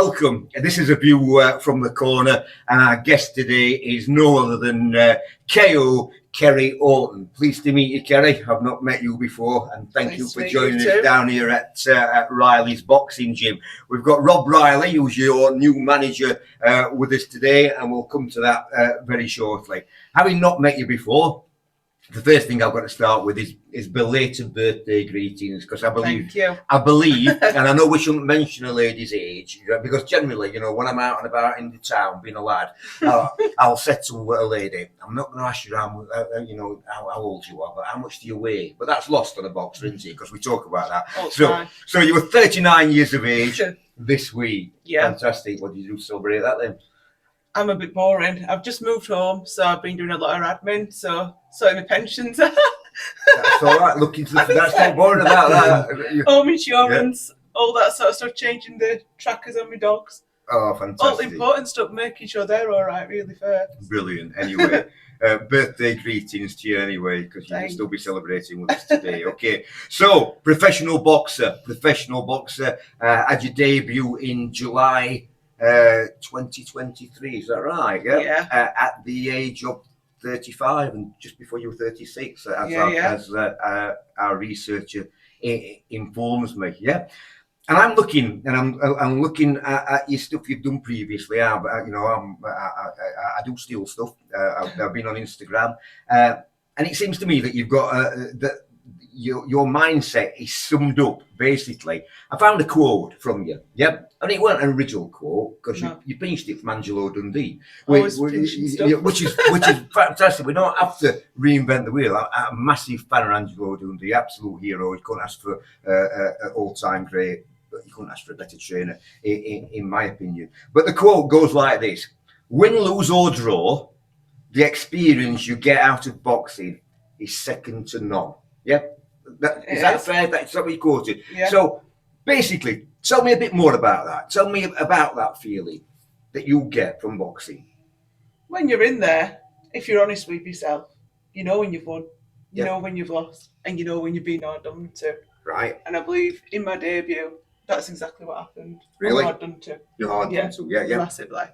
welcome. This is a view from the corner, and our guest today is no other than KO Kerry Orton. Pleased to meet you, Kerry. I've not met you before, and thank you for joining us down here at Riley's Boxing Gym. We've got Rob Riley, who's your new manager, with us today, and we'll come to that very shortly. Having not met you before, the first thing I've got to start with is belated birthday greetings, because I believe, and I know we shouldn't mention a lady's age, because generally, you know, when I'm out and about in the town, being a lad, I'll say to a lady, I'm not going to ask you how old you are, but how much do you weigh? But that's lost on a boxer, isn't it? Because we talk about that. So you were 39 years of age this week. Yeah. Fantastic. What did you do to celebrate that then? I'm a bit boring. I've just moved home, so I've been doing a lot of admin, so sorting my pensions. That's all right. Look into that's not boring about that. Home insurance, all that sort of stuff, changing the trackers on my dogs. Oh, fantastic. All the important stuff, making sure they're all right, really fair. Brilliant. Anyway, birthday greetings to you anyway, because you can still be celebrating with us today. Okay, so professional boxer, had your debut in July 2023, is that right? Yeah. At the age of 35 and just before you were 36, as our researcher informs me. Yeah. And I'm looking, I'm looking at your stuff you've done previously. I do steal stuff. I've been on Instagram, and it seems to me that you've got that. Your mindset is summed up basically. I found a quote from you, and it weren't an original quote because you pinched it from Angelo Dundee, which is fantastic. We don't have to reinvent the wheel. I'm a massive fan of Angelo Dundee, absolute hero. You couldn't ask for an all-time great, but you couldn't ask for a better trainer, in my opinion. But the quote goes like this: "Win, lose or draw, the experience you get out of boxing is second to none." Yeah. Is that fair? That's what you quoted. Yeah. So basically, tell me a bit more about that. Tell me about that feeling that you get from boxing. When you're in there, if you're honest with yourself, you know when you've won, you know when you've lost, and you know when you've been hard done to. Right. And I believe in my debut, that's exactly what happened. Really? Hard done to. You're hard done to, yeah. Massively.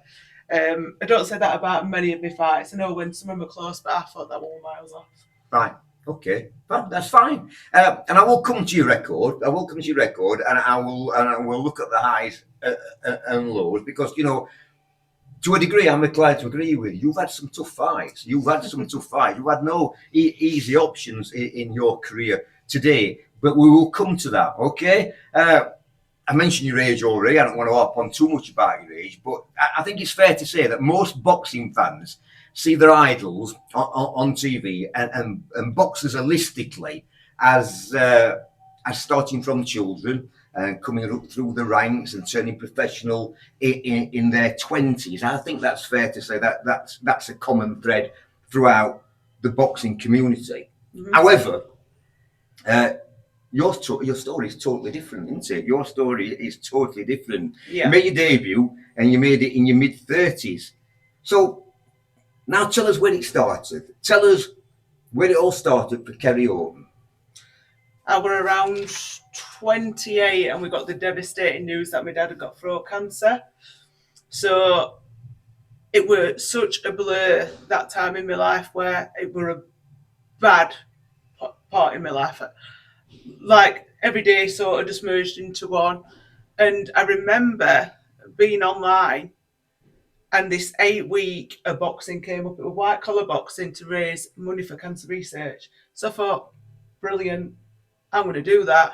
I don't say that about many of my fights. I know when some of them are close, but I thought that one was miles off. Right. Okay, that's fine. And I will come to your record. And I will look at the highs and lows, because you know, to a degree, I'm inclined to agree with you. You've had some tough fights. You've had no easy options in your career today. But we will come to that. Okay. I mentioned your age already. I don't want to harp on too much about your age, but I think it's fair to say that most boxing fans see their idols on TV and boxers holistically as starting from children and coming up through the ranks and turning professional in their 20s. I think that's fair to say that that's a common thread throughout the boxing community. Mm-hmm. However, your story is totally different, isn't it? Your story is totally different. Yeah. You made your debut and you made it in your mid-30s. So now tell us when it started. Tell us where it all started for Kerry Orton. I was around 28 and we got the devastating news that my dad had got throat cancer. So it was such a blur that time in my life, where it were a bad part in my life. Like every day sort of just merged into one. And I remember being online, and this 8-week of boxing came up. It was white collar boxing to raise money for cancer research. So I thought, brilliant, I'm going to do that.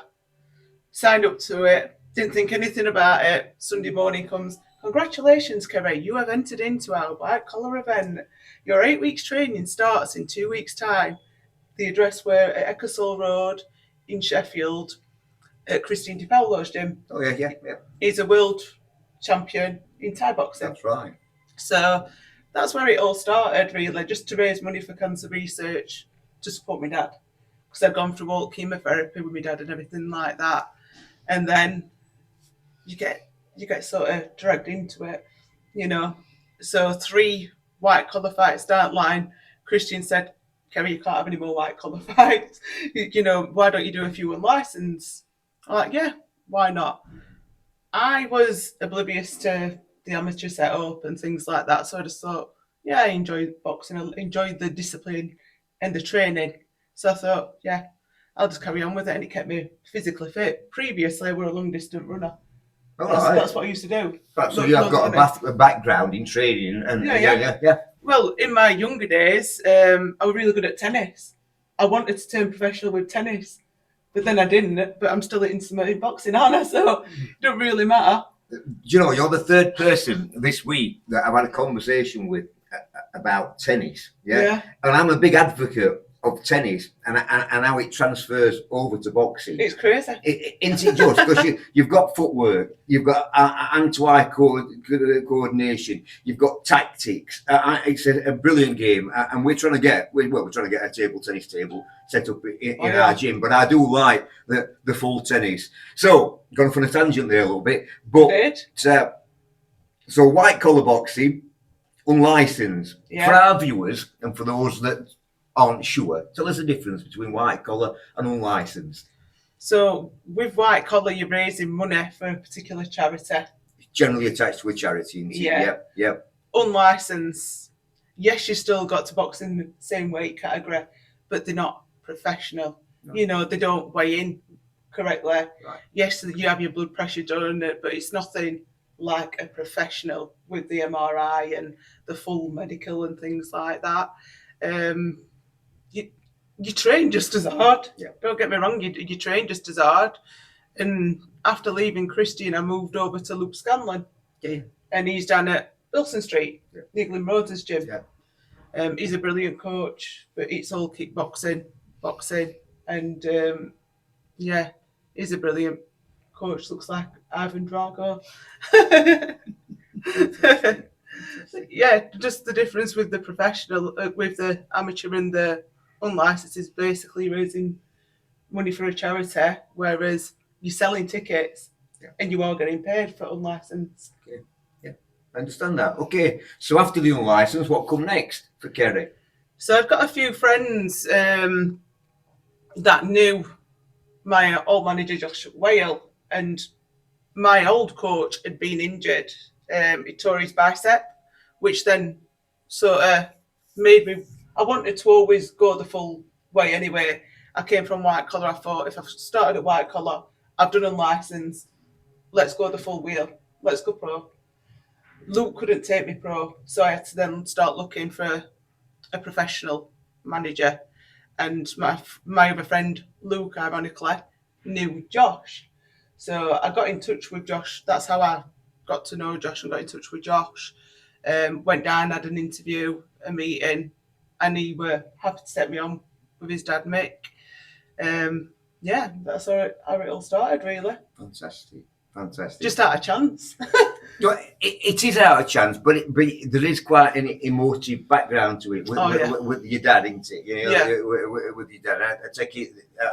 Signed up to it, didn't think anything about it. Sunday morning comes, congratulations, Kerry, you have entered into our white collar event. Your 8 weeks training starts in 2 weeks' time. The address were at Ecclesall Road in Sheffield at Christine Di Paolo's gym. Oh, yeah. He's a world champion in Thai boxing. That's right. So that's where it all started, really, just to raise money for cancer research to support my dad. Because I'd gone through all chemotherapy with my dad and everything like that. And then you get sort of dragged into it, you know. So 3 white collar fights down the line, Christian said, Kerry, you can't have any more white collar fights. You know, why don't you do a few unlicensed? I'm like, yeah, why not? I was oblivious to the amateur setup and things like that, so I just thought, yeah, I enjoy boxing, I enjoyed the discipline and the training. So I thought, yeah, I'll just carry on with it, and it kept me physically fit. Previously, I were a long distance runner. That's what I used to do. So you have got a background in training, and yeah. Well, in my younger days, I was really good at tennis. I wanted to turn professional with tennis, but then I didn't. But I'm still in boxing, aren't I? So it don't really matter. Do you know, you're the third person this week that I've had a conversation with about tennis. Yeah. And I'm a big advocate of tennis and how it transfers over to boxing. It's crazy. Isn't it just? Because you've got footwork, you've got hand-to-eye coordination, you've got tactics. It's a brilliant game, and we're trying to get a table tennis table set up in our gym. But I do like the full tennis. So, gone off on a tangent there a little bit, but so white collar boxing, unlicensed. For our viewers and for those that aren't sure, tell us the difference between white collar and unlicensed. So with white collar, you're raising money for a particular charity. It's generally attached to a charity, isn't it? Yeah. Unlicensed, yes, you still got to box in the same weight category, but they're not professional. No. You know, they don't weigh in correctly. Right. Yes, you have your blood pressure done, but it's nothing like a professional with the MRI and the full medical and things like that. You train just as hard. Yeah. Don't get me wrong, you train just as hard. And after leaving Christian, I moved over to Luke Scanlon. Yeah. And he's down at Wilson Street, Nigland Motors gym. Yeah. He's a brilliant coach, but it's all kickboxing, boxing. And he's a brilliant coach. Looks like Ivan Drago. Yeah, just the difference with the professional, with the amateur and the unlicensed is basically raising money for a charity, whereas you're selling tickets and you are getting paid for unlicensed. Yeah, I understand that. Okay, so after the unlicensed, what come next for Kerry? So I've got a few friends that knew my old manager, Josh Whale, and my old coach had been injured. He tore his bicep, which then sort of made me, I wanted to always go the full way anyway. I came from white collar. I thought if I've started at white collar, I've done unlicensed, let's go the full wheel. Let's go pro. Luke couldn't take me pro, so I had to then start looking for a professional manager. And my other friend, Luke, ironically, knew Josh. So I got in touch with Josh. That's how I got to know Josh and got in touch with Josh. Went down, had an interview, a meeting, and he were happy to set me on with his dad, Mick. That's how it all started, really. Fantastic. Just out of chance. It is out of chance, but there is quite an emotive background to it with your dad, isn't it? You know, with your dad. I take it,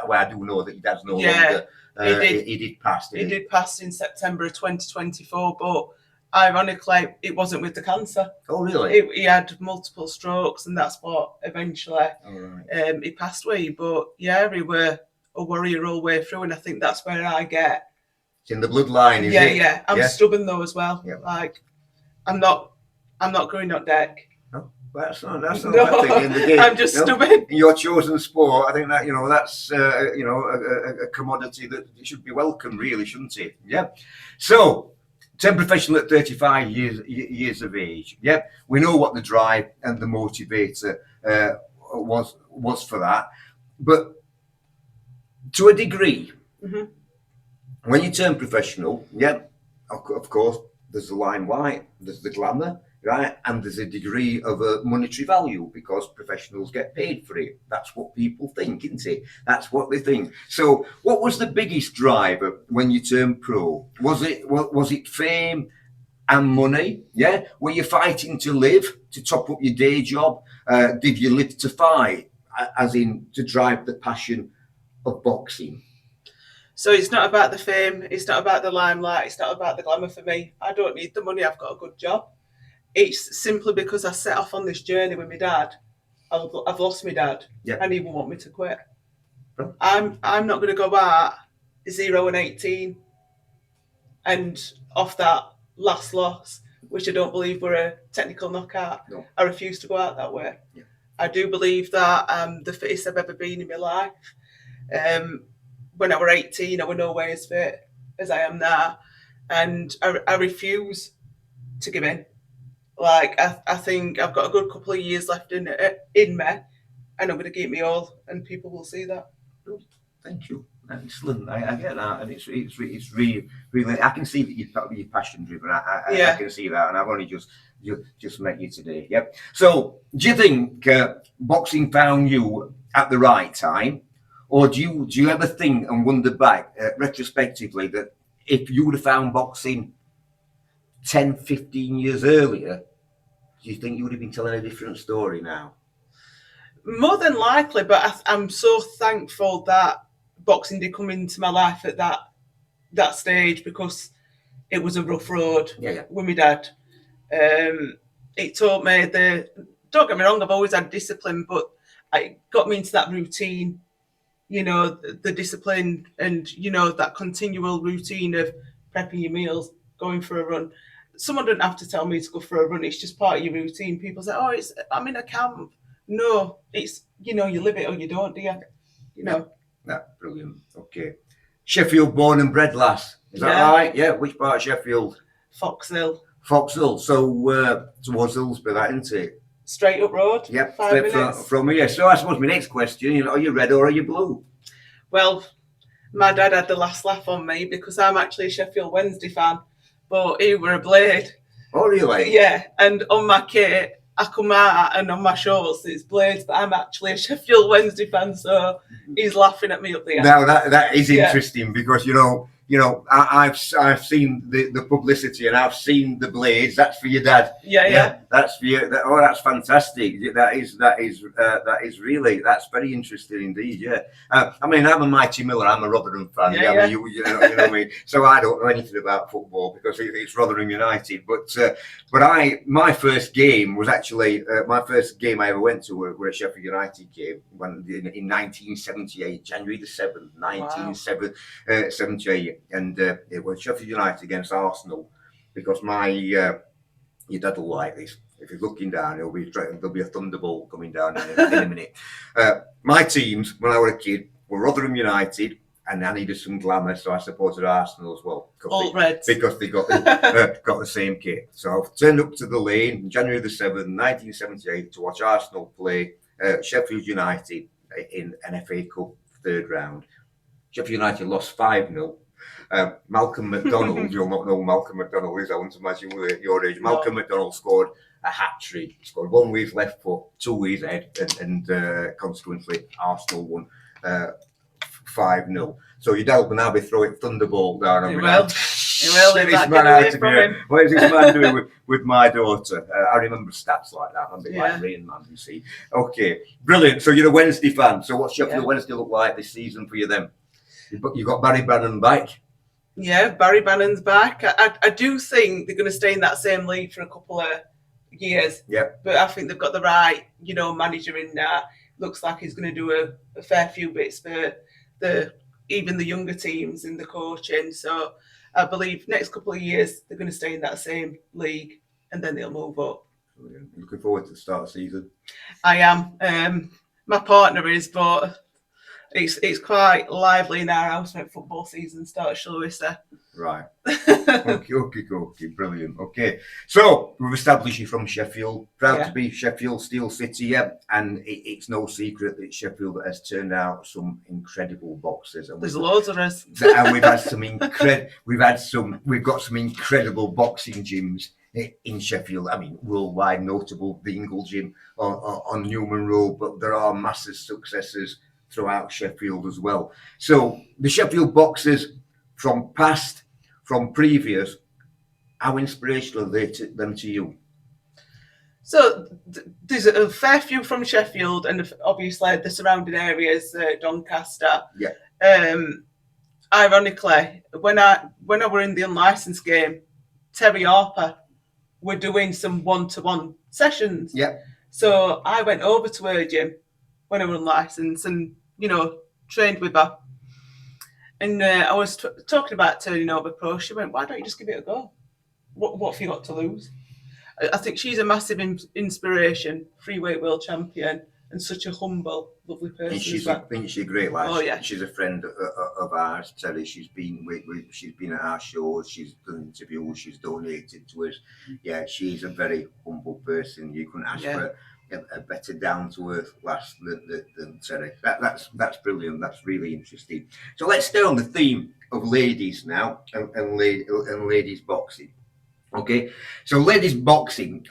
I do know that your dad's no longer. He did pass. He did pass in September of 2024, but ironically, it wasn't with the cancer. Oh, really? He had multiple strokes, and that's what eventually he passed away. But yeah, he were a warrior all the way through, and I think that's where I get. It's in the bloodline, is it? Yeah. I'm stubborn though as well. Yeah. Like, I'm not going on deck. No, that's not bad thing in the game. I'm just stubborn. In your chosen sport, I think that that's a commodity that should be welcome, really, shouldn't it? Yeah. So, turned professional at 35 years of age. Yeah, we know what the drive and the motivator was for that, but to a degree. Mm-hmm. When you turn professional, of course, there's the limelight, there's the glamour, right? And there's a degree of a monetary value because professionals get paid for it. That's what people think, isn't it? That's what they think. So what was the biggest driver when you turned pro? Was it fame and money? Yeah? Were you fighting to live, to top up your day job? Did you live to fight, as in to drive the passion of boxing? So it's not about the fame, it's not about the limelight, it's not about the glamour for me. I don't need the money, I've got a good job. It's simply because I set off on this journey with my dad. I've lost my dad, and he won't want me to quit. I'm not going to go out 0 and 18 And off that last loss, which I don't believe were a technical knockout, No. I refuse to go out that way. Yeah. I do believe that I'm the fittest I've ever been in my life. When I were 18, I was nowhere as fit as I am now. And I refuse to give in. Like, I think I've got a good couple of years left in me, and I'm going to give me all, and people will see that. Thank you. Excellent. I get that, and it's really, I can see that you're passion driven. I can see that, and I've only just met you today. Yep. So, do you think boxing found you at the right time, or do you ever think and wonder back retrospectively that if you would have found boxing 10, 15 years earlier, do you think you would have been telling a different story now? More than likely, but I'm so thankful that boxing did come into my life at that stage, because it was a rough road with my dad. It taught me don't get me wrong, I've always had discipline, but it got me into that routine, the discipline, and, that continual routine of prepping your meals, going for a run. Someone didn't have to tell me to go for a run. It's just part of your routine. People say, oh, I'm in a camp. No, it's, you live it or you don't, do you? Brilliant. Okay. Sheffield born and bred lass. Is that right? Yeah. Which part of Sheffield? Foxhill. So towards Hillsborough, that, isn't it? Straight up road. Yep. 5 minutes. From here. So I suppose my next question, are you red or are you blue? Well, my dad had the last laugh on me because I'm actually a Sheffield Wednesday fan, but he were a Blade. Oh, really? Yeah. And on my kit, I come out and on my shorts it's Blades, but I'm actually a Sheffield Wednesday fan, so he's laughing at me up there. Now that is interesting because I've seen the publicity and I've seen the Blades. That's for your dad. Yeah. That's for you. That's fantastic. That is really, that's very interesting indeed. Yeah. I mean, I'm a Mighty Miller. I'm a Rotherham fan. Yeah. I mean, you know what I mean. So I don't know anything about football because it's Rotherham United. But my first game was actually my first game I ever went to were a Sheffield United game in 1978, January the 7th, 1978. And it was Sheffield United against Arsenal, because your dad will like this. If he's looking down, there'll be a thunderbolt coming down in a minute. My teams, when I was a kid, were Rotherham United, and I needed some glamour, so I supported Arsenal as well. All Reds. Because they got the same kit. So I turned up to the lane, January the 7th, 1978, to watch Arsenal play Sheffield United in an FA Cup third round. Sheffield United lost 5-0. Malcolm McDonald, you'll not know who Malcolm McDonald is, I wouldn't imagine with your age. Malcolm McDonald scored a hat-trick. He scored one with his left foot, two with his head, and consequently Arsenal won 5-0. So your dad will now be throwing thunderbolt down on me. He will. What is this man doing with my daughter? I remember stats like that. I'm a bit like Rain Man, you see. Okay, brilliant. So you're a Wednesday fan. So what's Sheffield Wednesday look like this season for you then? You got Barry Bannon back. Yeah, Barry Bannon's back. I do think they're going to stay in that same league for a couple of years. Yeah. But I think they've got the right, manager in there. Looks like he's going to do a fair few bits for even the younger teams in the coaching. So I believe next couple of years they're going to stay in that same league, and then they'll move up. Looking forward to the start of the season. I am. My partner is, but it's quite lively in our house when football season starts, shall we say? Right. Okay. Brilliant. Okay. So we've established you from Sheffield. Proud to be Sheffield Steel City, yeah. And it's no secret that Sheffield has turned out some incredible boxers. And there's loads of us. And we've got some incredible boxing gyms in Sheffield. I mean, worldwide notable, the Ingle Gym on Newman Road, but there are massive successes throughout Sheffield as well. So the Sheffield boxers from past, from previous, how inspirational are they them to you? So there's a fair few from Sheffield and obviously the surrounding areas, Doncaster. Yeah. Ironically, when I were in the unlicensed game, Terry Harper were doing some one-to-one sessions. Yeah. So I went over to her gym when I was unlicensed and, trained with her. And I was talking about turning over pro. She went, "Why don't you just give it a go? What have you got to lose?" I think she's a massive inspiration, freeweight world champion, and such a humble, lovely person. And she's a great lad. Oh, yeah. She's a friend of ours, Terry. She's been at our shows. She's done interviews. She's donated to us. Yeah, she's a very humble person. You couldn't ask for a better down to earth lass than Terry. That's brilliant. That's really interesting. So let's stay on the theme of ladies now and ladies boxing. Okay, so ladies boxing.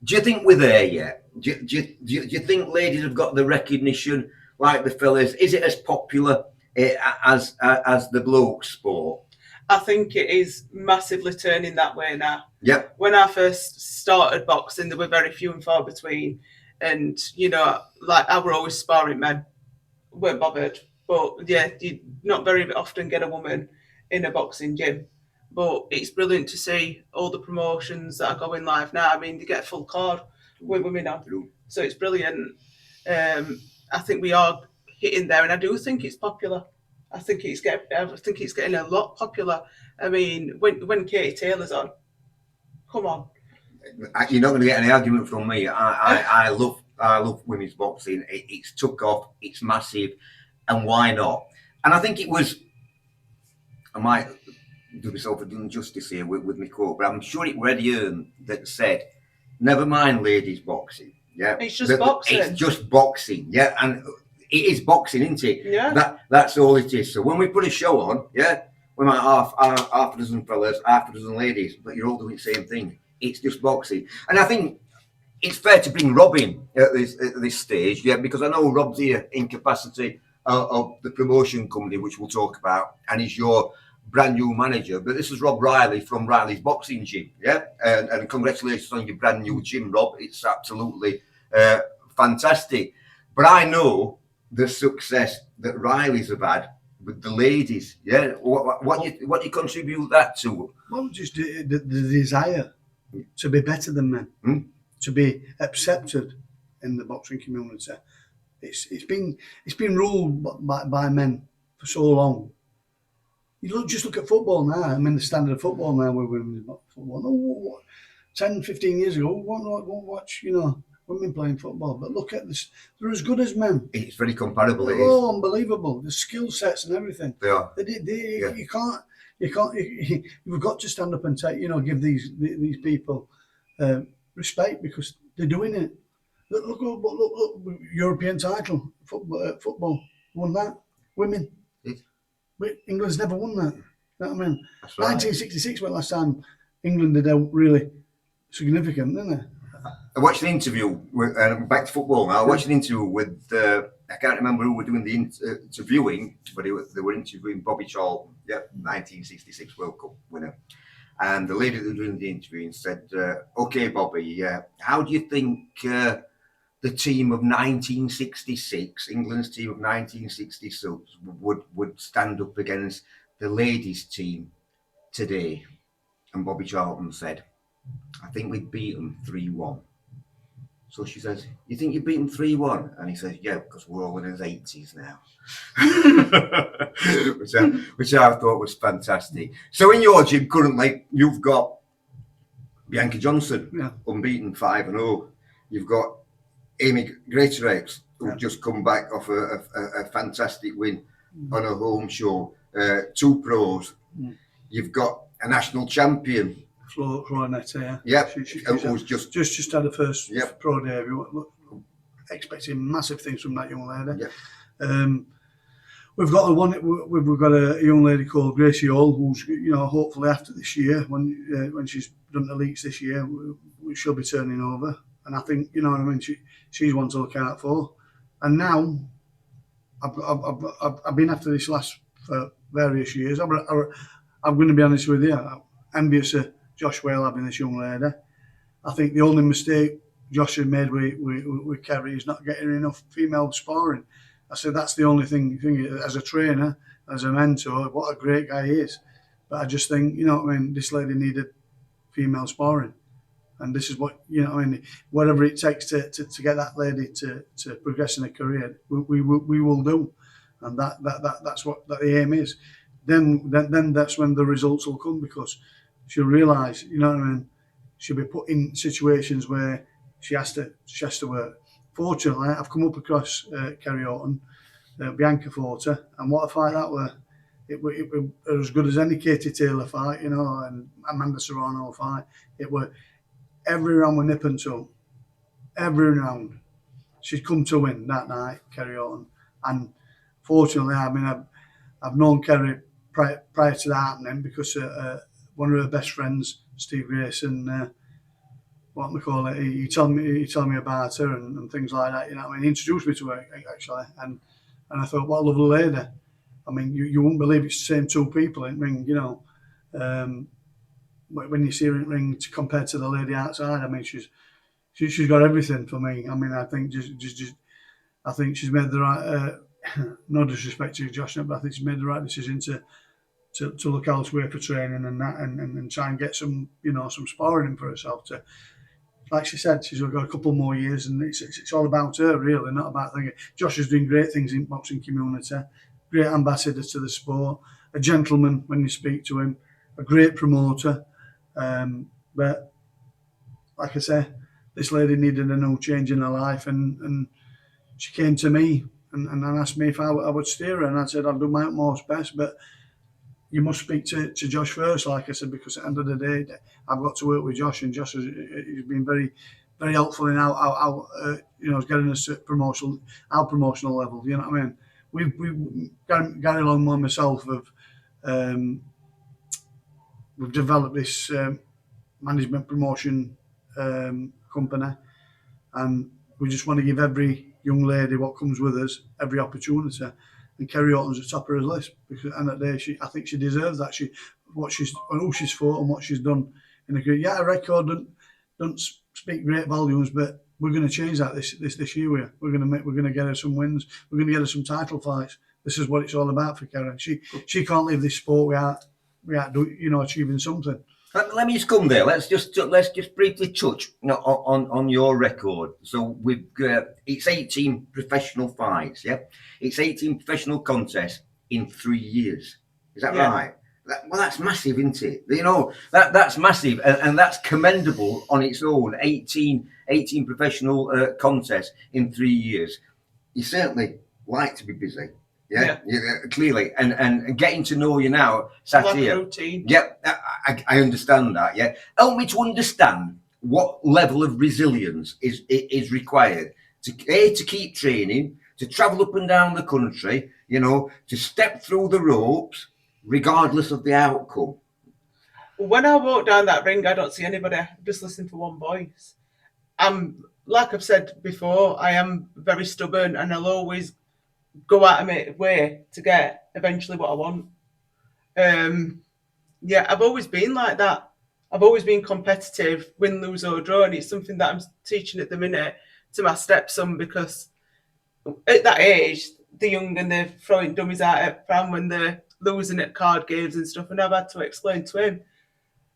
Do you think we're there yet? Do you think ladies have got the recognition like the fellas? Is it as popular as the bloke sport? I think it is massively turning that way now. Yep. When I first started boxing, there were very few and far between. And, you know, like I were always sparring men. Weren't bothered. But yeah, you not very often get a woman in a boxing gym. But it's brilliant to see all the promotions that are going live now. I mean, they get a full card with women on. So it's brilliant. I think we are hitting there, and I do think it's popular. I think it's getting a lot popular. I mean, when Katie Taylor's on, come on. You're not going to get any argument from me. I love women's boxing. It's took off. It's massive, and why not? And I think it was. I might do myself a injustice here with my quote, but I'm sure it was Eddie Hearn that said, "Never mind ladies boxing. Yeah, it's just boxing. It's just boxing. Yeah, and it is boxing, isn't it? Yeah. That's all it is. So when we put a show on, yeah, we might have half a dozen fellas, half a dozen ladies, but you're all doing the same thing. It's just boxing. And I think it's fair to bring Rob in at this stage, yeah, because I know Rob's here in capacity of the promotion company, which we'll talk about, and he's your brand new manager. But this is Rob Riley from Riley's Boxing Gym, yeah, and congratulations on your brand new gym, Rob. It's absolutely fantastic. But I know the success that Riley's have had with the ladies, yeah. What do you contribute that to? Well, just the desire to be better than men, to be accepted in the boxing community. It's been ruled by men for so long. You just look at football now. I mean, the standard of football now, where women's football. No, 10, 15 years ago, we won't watch, women playing football. But look at this; they're as good as men. It's very comparable. Oh, unbelievable! The skill sets and everything. They are. Yeah. You can't. You've got to stand up and give these people respect because they're doing it. Look! European title football won that. Women. England's never won that. You know what I mean? That's right. 1966 was the last time England did out really significant, didn't they? I watched an interview with, back to football now. I watched an interview with, I can't remember who were doing the interviewing, but they were interviewing Bobby Charlton, 1966 World Cup winner. And the lady that was doing the interviewing said, "Okay, Bobby, how do you think the team of 1966, England's team of 1966, would stand up against the ladies' team today?" And Bobby Charlton said, "I think we'd beat them 3-1. So she says, "You think you beat them 3-1? And he says, "Yeah, because we're all in his 80s now." which I thought was fantastic. So in your gym currently, you've got Bianca Johnson, unbeaten 5-0. You've got Amy Greatorex, who's just come back off a fantastic win on a home show. 2 pros. You've got a national champion, Florinetta, who's just had her first pro debut. Expecting massive things from that young lady. We've got a young lady called Gracie Hall, who's hopefully after this year, when she's done the leaks this year, she'll be turning over. And I think she's one to look out for. And now I've been after this last for various years. I'm going to be honest with you. I'm envious of Josh Whale having this young lady. I think the only mistake Josh had made with Kerry is not getting enough female sparring. I said that's the only thing as a trainer, as a mentor, what a great guy he is. But I just think, this lady needed female sparring. And this is what, whatever it takes to get that lady to progress in her career, we will do. and that's what the aim is. Then that's when the results will come, because she'll realise, you know what I mean. She'll be put in situations where she has to work. Fortunately, I've come up across Kerry Orton, Bianca Forte, and what a fight that were. It was as good as any Katie Taylor fight, you know, and Amanda Serrano fight. It were every round with nip and tuck. Every round. She'd come to win that night, Kerry Orton. And fortunately, I mean, I've known Kerry prior to that happening, because one of her best friends, Steve Dakin, what we call it, he told me about her and things like that. You know, I mean, he introduced me to her actually, and I thought, what a lovely lady. I mean, you wouldn't believe it's the same two people in ring, you know. When you see her in ring compared to the lady outside, I mean, she's got everything for me. I mean, I think I think she's made the right. No disrespect to Josh, but I think she's made the right decision to look elsewhere for training and that, and try and get some, you know, some sparring in for herself. To, like she said, she's got a couple more years, and it's all about her really, not about thinking. Josh is doing great things in boxing community, great ambassador to the sport, a gentleman when you speak to him, a great promoter. But like I say, this lady needed a new change in her life, and she came to me and asked me if I would steer her, and I said I'll do my utmost best, but you must speak to Josh first, like I said, because at the end of the day, I've got to work with Josh, and Josh has been very, very helpful in our you know, getting us to our promotional level. You know what I mean? We've Gary Longmore and myself we've developed this management promotion company, and we just want to give every young lady what comes with us every opportunity. And Kerry Orton's at the top of his list, because at the end of the day, I think she deserves that. Who she's fought and what she's done in the career. Yeah, her record don't speak great volumes, but we're going to change that this year. We're going to get her some wins. We're going to get her some title fights. This is what it's all about for Kerry. She can't leave this sport without achieving something. Let me just come there. Let's just briefly touch on your record. So it's 18 professional fights, yeah. It's 18 professional contests in 3 years. Is that right? Well, that's massive, isn't it? You know, that's massive, and that's commendable on its own. 18 professional contests in 3 years. You certainly like to be busy. Yeah, clearly, and getting to know you now, sat here. Routine. Yeah, I understand that. Yeah, help me to understand what level of resilience is required to keep training, to travel up and down the country, you know, to step through the ropes, regardless of the outcome. When I walk down that ring, I don't see anybody. I just listen for one voice. Like I've said before, I am very stubborn, and I'll always go out of my way to get eventually what I want. I've always been like that. I've always been competitive, win, lose or draw, and it's something that I'm teaching at the minute to my stepson, because at that age, the young and they're throwing dummies out at pram when they're losing at card games and stuff, and I've had to explain to him,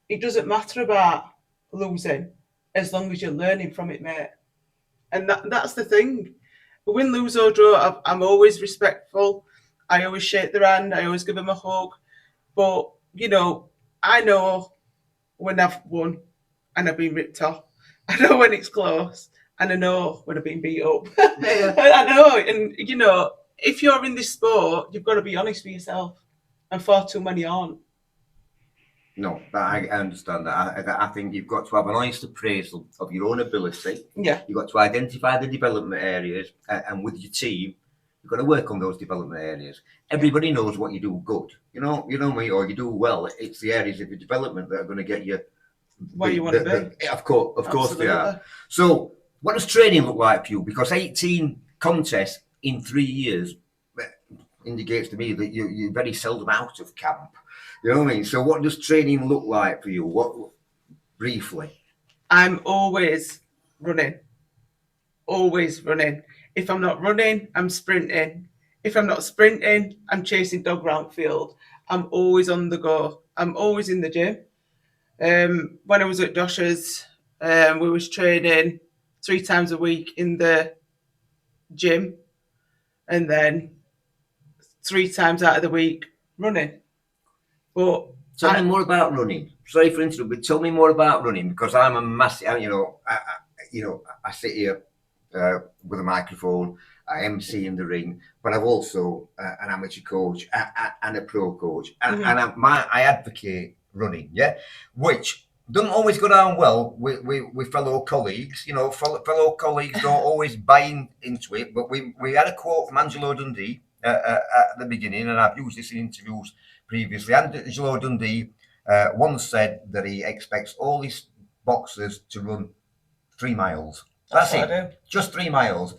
it doesn't matter about losing as long as you're learning from it, mate. And that's the thing. Win, lose or draw, I'm always respectful. I always shake their hand. I always give them a hug. But, you know, I know when I've won and I've been ripped off. I know when it's close. And I know when I've been beat up. I know. And, you know, if you're in this sport, you've got to be honest with yourself. And far too many aren't. No, I understand that. I think you've got to have an honest appraisal of your own ability. Yeah. You've got to identify the development areas, and with your team, you've got to work on those development areas. Everybody knows what you do good. You know me, or you do well. It's the areas of your development that are going to get you where you want to be. Of course they are. So, what does training look like for you? Because 18 contests in 3 years indicates to me that you're very seldom out of camp. You know what I mean? So what does training look like for you? Briefly? I'm always running. Always running. If I'm not running, I'm sprinting. If I'm not sprinting, I'm chasing dog round field. I'm always on the go. I'm always in the gym. When I was at Josh's, we was training 3 times a week in the gym. And then 3 times out of the week running. But tell me more about running. Sorry for interrupting, but tell me more about running, because I'm a massive. I sit here with a microphone. I MC in the ring, but I've also an amateur coach and a pro coach, and I advocate running. Yeah, which doesn't always go down well with fellow colleagues. Fellow colleagues don't always buy into it. But we had a quote from Angelo Dundee at the beginning, and I've used this in interviews previously. Angelo Dundee once said that he expects all his boxers to run 3 miles. That's it. Just 3 miles.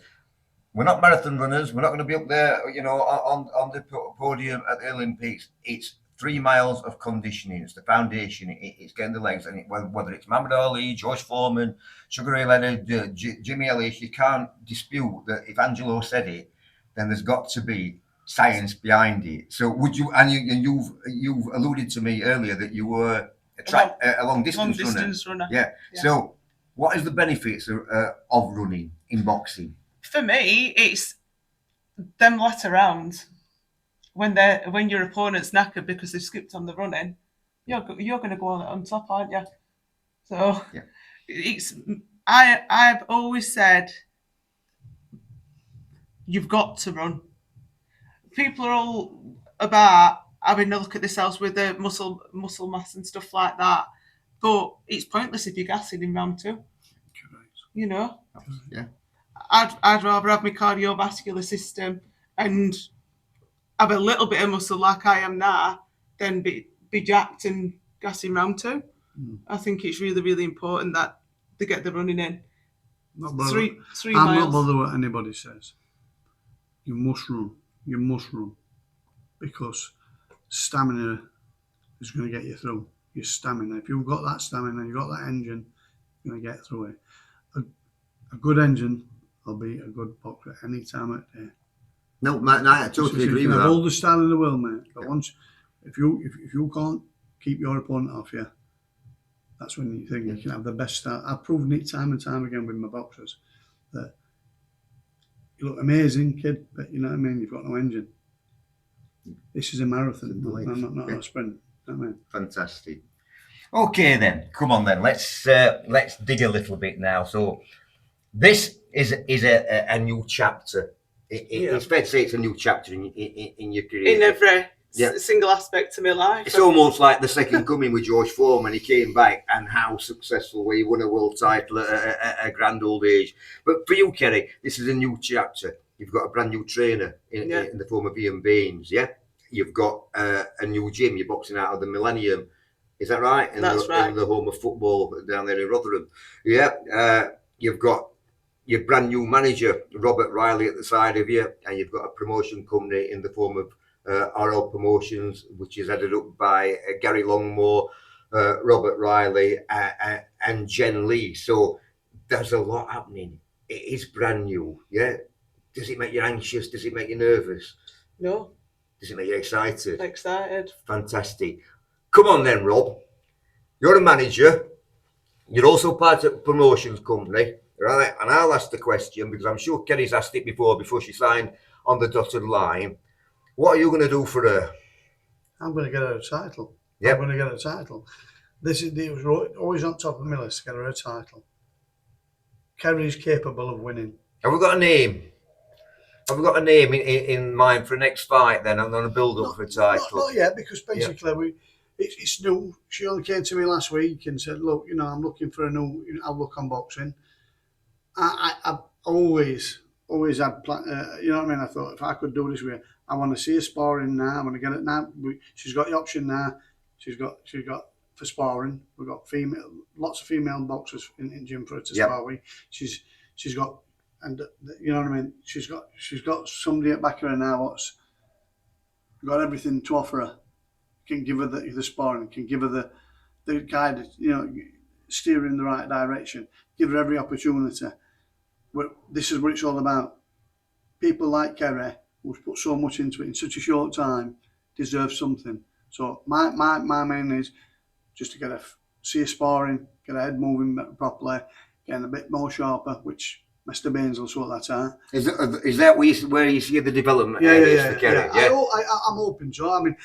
We're not marathon runners. We're not going to be up there, on the podium at the Olympics. It's 3 miles of conditioning. It's the foundation. It's getting the legs. And whether it's Muhammad Ali, George Foreman, Sugar Ray Leonard, Jimmy Ellis, you can't dispute that if Angelo said it, then there's got to be science behind it. So would you? And you've alluded to me earlier that you were a long distance runner. Yeah. So what is the benefits of running in boxing? For me, it's them let around when your opponent's knackered because they've skipped on the running. You're going to go on top, aren't you? So I've always said you've got to run. People are all about having a look at themselves with the muscle mass and stuff like that, but it's pointless if you're gassing in round 2. Yeah. I'd rather have my cardiovascular system and have a little bit of muscle like I am now than be jacked and gassing round 2. I think it's really, really important that they get the running in. Three miles. I'm not bothered what anybody says. You must run. You must run. Because stamina is going to get you through. Your stamina. If you've got that stamina, you've got that engine, you're going to get through it. A good engine will be a good boxer any time of the day. No, I totally agree with that. All the style in the world, mate. But once, if you can't keep your opponent off you, that's when you think you can have the best style. I've proven it time and time again with my boxers that you look amazing, kid, but you know what I mean. You've got no engine. This is a marathon, not a sprint. You know what I mean? Fantastic. Okay, then, come on, then. Let's dig a little bit now. So, this is a new chapter. It's fair to say it's a new chapter in your career. In every single aspect of my life. It's almost like the second coming with George Foreman. He came back and how successful he won a world title at a grand old age. But for you, Kerry, this is a new chapter. You've got a brand new trainer in the form of Ian Baines, yeah? You've got a new gym. You're boxing out of the Millennium. Is that right? That's right. In the home of football down there in Rotherham. Yeah. You've got your brand new manager, Robert Riley, at the side of you, and you've got a promotion company in the form of RL Promotions, which is headed up by Gary Longmore, Robert Riley, and Jen Lee. So there's a lot happening. It is brand new, yeah? Does it make you anxious? Does it make you nervous? No. Does it make you excited? Excited. Fantastic. Come on then, Rob. You're a manager. You're also part of a promotions company, right? And I'll ask the question because I'm sure Kerry's asked it before she signed on the dotted line. What are you going to do for her? I'm going to get her a title. Yep. I'm going to get her a title. It was always on top of my list to get her a title. Kerry's capable of winning. Have we got a name? Have we got a name in mind for the next fight then? I'm going to build up for a title. Not yet, because basically it's new. She only came to me last week and said, look, I'm looking for a new outlook on boxing. I've always had, you know what I mean? I thought if I could do this with her, I want to see her sparring now. I want to get it now. She's got the option now. She's got for sparring. We've got lots of female boxers in gym for her to spar with. She's got, and you know what I mean. She's got somebody at back of her now what's got everything to offer her. Can give her the sparring. Can give her the guide. Steer her in the right direction. Give her every opportunity. This is what it's all about. People like Kerry, who's put so much into it in such a short time, deserve something. So my main is just to see her sparring, get her head moving properly, getting a bit more sharper, which Mr. Baines will sort that out. Is that where you see the development areas for Kerry? Yeah. I'm hoping so. I mean,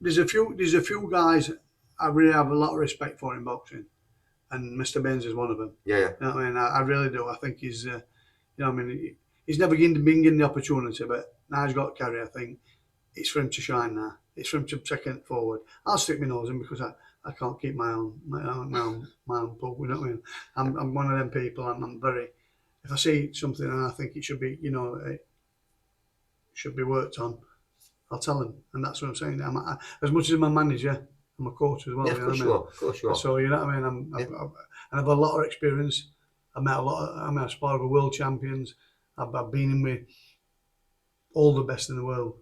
there's a few guys I really have a lot of respect for in boxing, and Mr. Baines is one of them. Yeah. You know what I mean? I really do. I think he's, you know what I mean? He's never been given the opportunity, but now he's got Kerry. I think it's for him to shine now. It's for him to take it forward. I'll stick my nose in because I can't keep my own pull. You know what I mean? I'm one of them people. I'm very. If I see something and I think it should be, it should be worked on, I'll tell him, and that's what I'm saying. As much as I'm a manager, I'm a coach as well. Yeah, of course you are. So you know what I mean. I've a lot of experience. I met a part of world champions. I've been in with all the best in the world.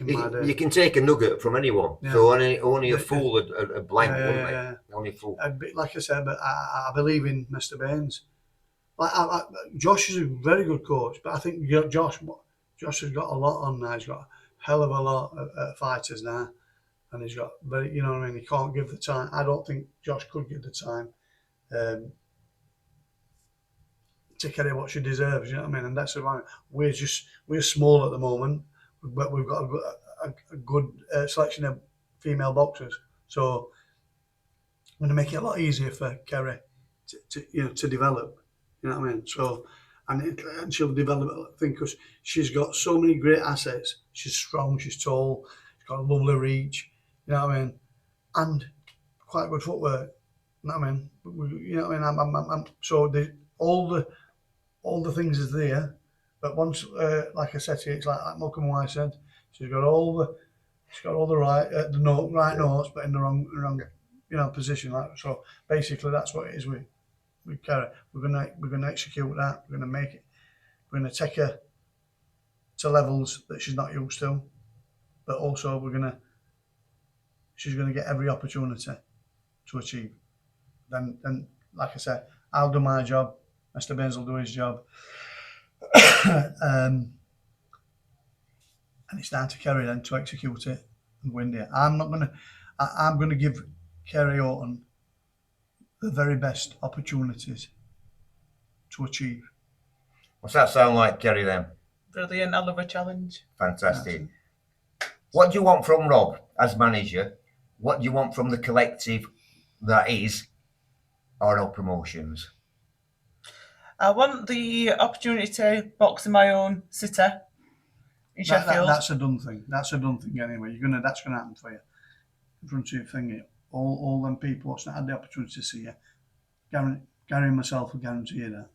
You can take a nugget from anyone. Yeah. So only a fool would blank, wouldn't they? Only a fool. Like I said, but I believe in Mr. Baines. Josh is a very good coach, but I think Josh has got a lot on now. He's got a hell of a lot of fighters now, and he's got you know what I mean. He can't give the time. I don't think Josh could give the time to carry what she deserves. You know what I mean? And that's why we're small at the moment, but we've got a good selection of female boxers. So I'm going to make it a lot easier for Kerry to develop. You know what I mean? So, and she'll develop, I think, because she's got so many great assets. She's strong, she's tall, she's got a lovely reach. You know what I mean? And quite good footwork. You know what I mean? You know what I mean? So all the things is there, but once, like I said to you, it's like Malcolm White said, she's got all the right notes, but in the wrong position. So basically, that's what it is with Kerry. We're gonna execute that. We're gonna make it. We're gonna take her to levels that she's not used to, but also she's gonna get every opportunity to achieve. Then, like I said, I'll do my job. Mr. Baines will do his job, and it's down to Kerry then to execute it and win it. I'm gonna give Kerry Orton the very best opportunities to achieve. What's that sound like, Kerry, then? Brilliant. I love a challenge. Fantastic. What do you want from Rob as manager? What do you want from the collective that is RL Promotions? I want the opportunity to box in my own city in Sheffield. That's a done thing. That's a done thing anyway. That's gonna happen for you. In front of your finger. All them people what's not had the opportunity to see you. Gary and myself will guarantee you that.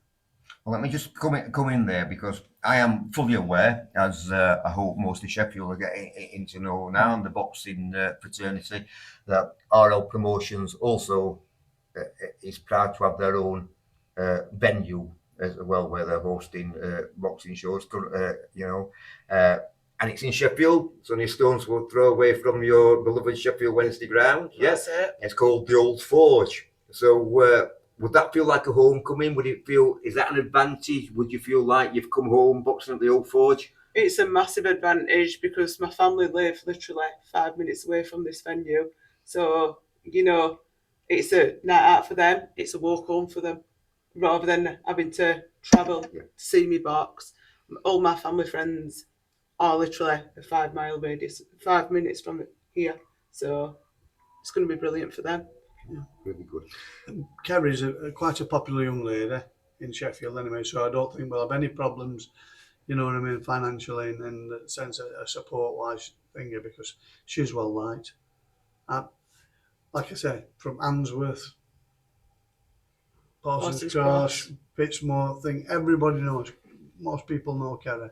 Well, let me just come in there because I am fully aware, as I hope most of Sheffield are getting to know now, and the boxing fraternity, that RL Promotions also is proud to have their own venue as well, where they're hosting boxing shows. And it's in Sheffield, so any stones will throw away from your beloved Sheffield Wednesday ground. Yes, yeah. It's called the Old Forge. So would that feel like a homecoming? Is that an advantage? Would you feel like you've come home boxing at the Old Forge? It's a massive advantage because my family live literally 5 minutes away from this venue. So, it's a night out for them. It's a walk home for them rather than having to travel to see me box. All my family friends are literally a 5 mile radius, 5 minutes from here. So it's going to be brilliant for them. Yeah, really good. Kerry's quite a popular young lady in Sheffield anyway, so I don't think we'll have any problems, you know what I mean, financially and in the sense of a support-wise thing, because she's well liked. Like I say, from Answorth, Parsons Cross, Pittsmore, everybody knows, most people know Kerry.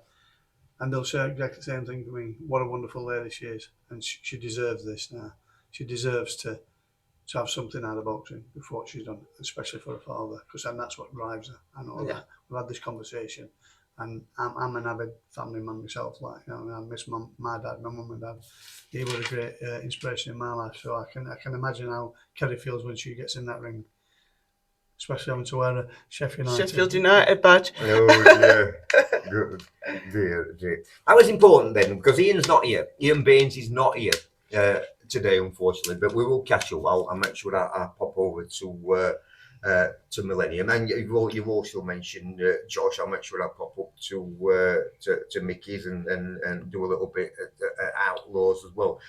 And they'll say exactly the same thing to me. What a wonderful lady she is. And she deserves this now. She deserves to have something out of boxing before what she's done, especially for her father, because then that's what drives her. I know that. We've had this conversation. And I'm an avid family man myself. I miss my dad, my mum and dad. He was a great inspiration in my life. So I can imagine how Kerry feels when she gets in that ring. Especially having to wear a Sheffield United badge. Oh, yeah. Good. That was important then, because Ian's not here. Ian Baines is not here today, unfortunately, but we will catch up. I'll make sure that I pop over to to Millennium. And you've also mentioned Josh. I'll make sure I pop up to Mickey's and do a little bit at Outlaws as well.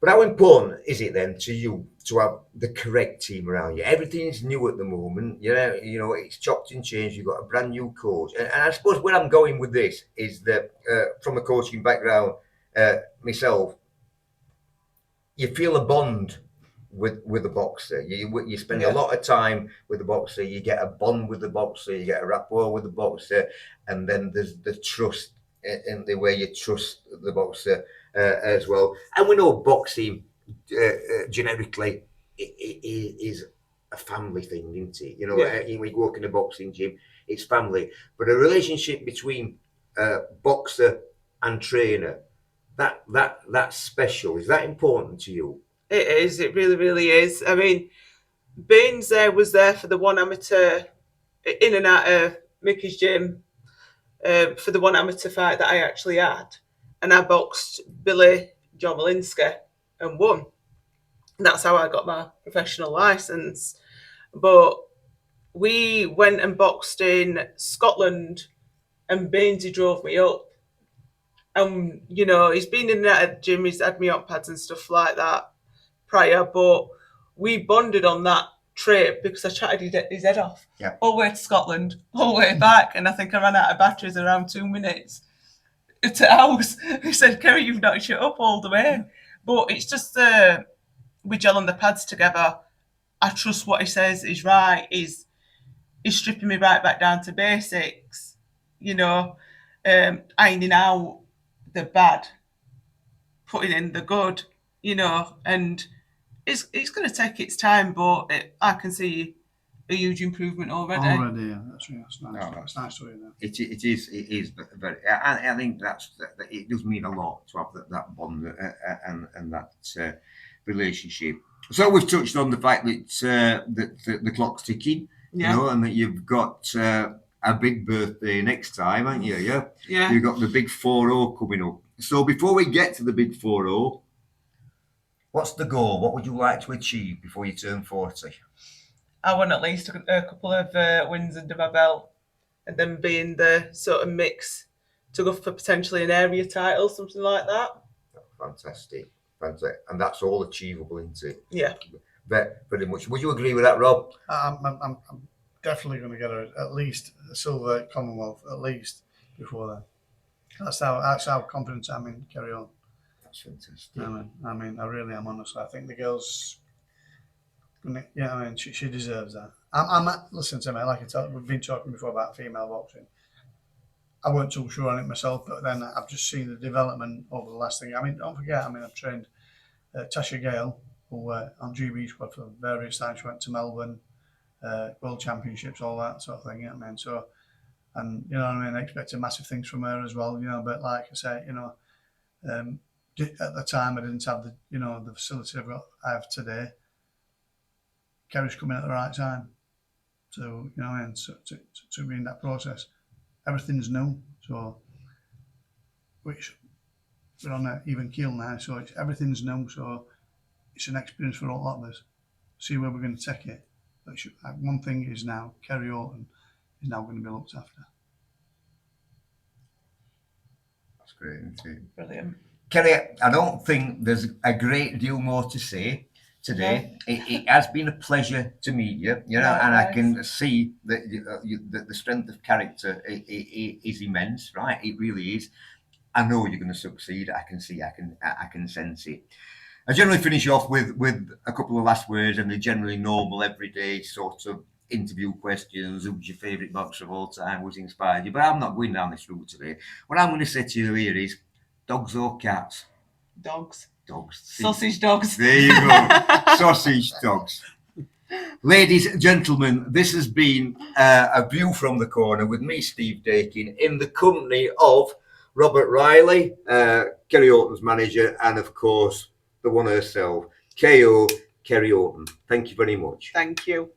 But how important is it then to you to have the correct team around you? Everything's new at the moment. You know, it's chopped and changed. You've got a brand new coach, and I suppose where I'm going with this is that from a coaching background, myself, you feel a bond with the boxer. You spend a lot of time with the boxer. You get a bond with the boxer. You get a rapport with the boxer, and then there's the trust in the way you trust the boxer as well. And we know boxing generically is a family thing, isn't it? You know, when you walk in a boxing gym, it's family. But a relationship between boxer and trainer, that's special. Is that important to you? It is. It really, really is. I mean, Baines was there for the one amateur, in and out of Mickey's gym, for the one amateur fight that I actually had. And I boxed Billy Jomelinski and won. That's how I got my professional license. But we went and boxed in Scotland, and Bainesy drove me up. And, you know, he's been in and out of the gym, he's had me on pads and stuff like that prior, but we bonded on that trip because I chatted his head off. Yeah. All the way to Scotland, all the way back, and I think I ran out of batteries around 2 minutes to house. He said, Kerry, you've not shut up all the way. But it's just we gel on the pads together. I trust what he says is right. He's stripping me right back down to basics, you know, ironing out the bad, putting in the good, you know, and it's going to take its time, but I can see a huge improvement already. Already, yeah, that's nice. No, that's nice to hear that. It is very. I think that it does mean a lot to have that bond and that relationship. So we've touched on the fact that the clock's ticking, you know, and that you've got a big birthday next time, haven't you? Yeah. You've got the big 4-0 coming up. So before we get to the big 4-0, what's the goal? What would you like to achieve before you turn 40? I want at least a couple of wins under my belt, and then be in the sort of mix to go for potentially an area title, something like that. Fantastic. And that's all achievable, isn't it? Yeah. Very much. Would you agree with that, Rob? I'm definitely going to get at least a silver Commonwealth, at least, before then. That's how confident I'm in Kerry Orton. That's fantastic. I mean, I really am, honestly. I think the girl's she deserves that. Listen to me, we've been talking before about female boxing. I weren't too sure on it myself, but then I've just seen the development over the last thing. I mean, don't forget, I've trained Tasha Gale, who on GB squad for various times. She went to Melbourne, World Championships, all that sort of thing. You know what I mean? So, and you know what I mean, I expected massive things from her as well. You know, but like I say, you know, at the time I didn't have the facility I have today. Kerry's coming at the right time, so you know, and to be in that process, everything's new. So, which we're on an even keel now, so everything's new. So, it's an experience for all of us. See where we're going to take it. But one thing is now, Kerry Orton is now going to be looked after. That's great, isn't it? Brilliant. Kerry, I don't think there's a great deal more to say today. It has been a pleasure to meet you, you know, and I can see that the strength of character is immense, right? It really is. I know you're going to succeed. I can sense it. I generally finish off with a couple of last words, and they're generally normal, everyday sort of interview questions. Who's your favourite boxer of all time? Who's inspired you? But I'm not going down this route today. What I'm going to say to you here is, dogs or cats? Dogs. See? Sausage dogs. There you go. Sausage dogs. Ladies and gentlemen, this has been a view from the corner with me, Steve Dakin, in the company of Robert Riley, Kerry Orton's manager, and of course, the one herself, KO, Kerry Orton. Thank you very much. Thank you.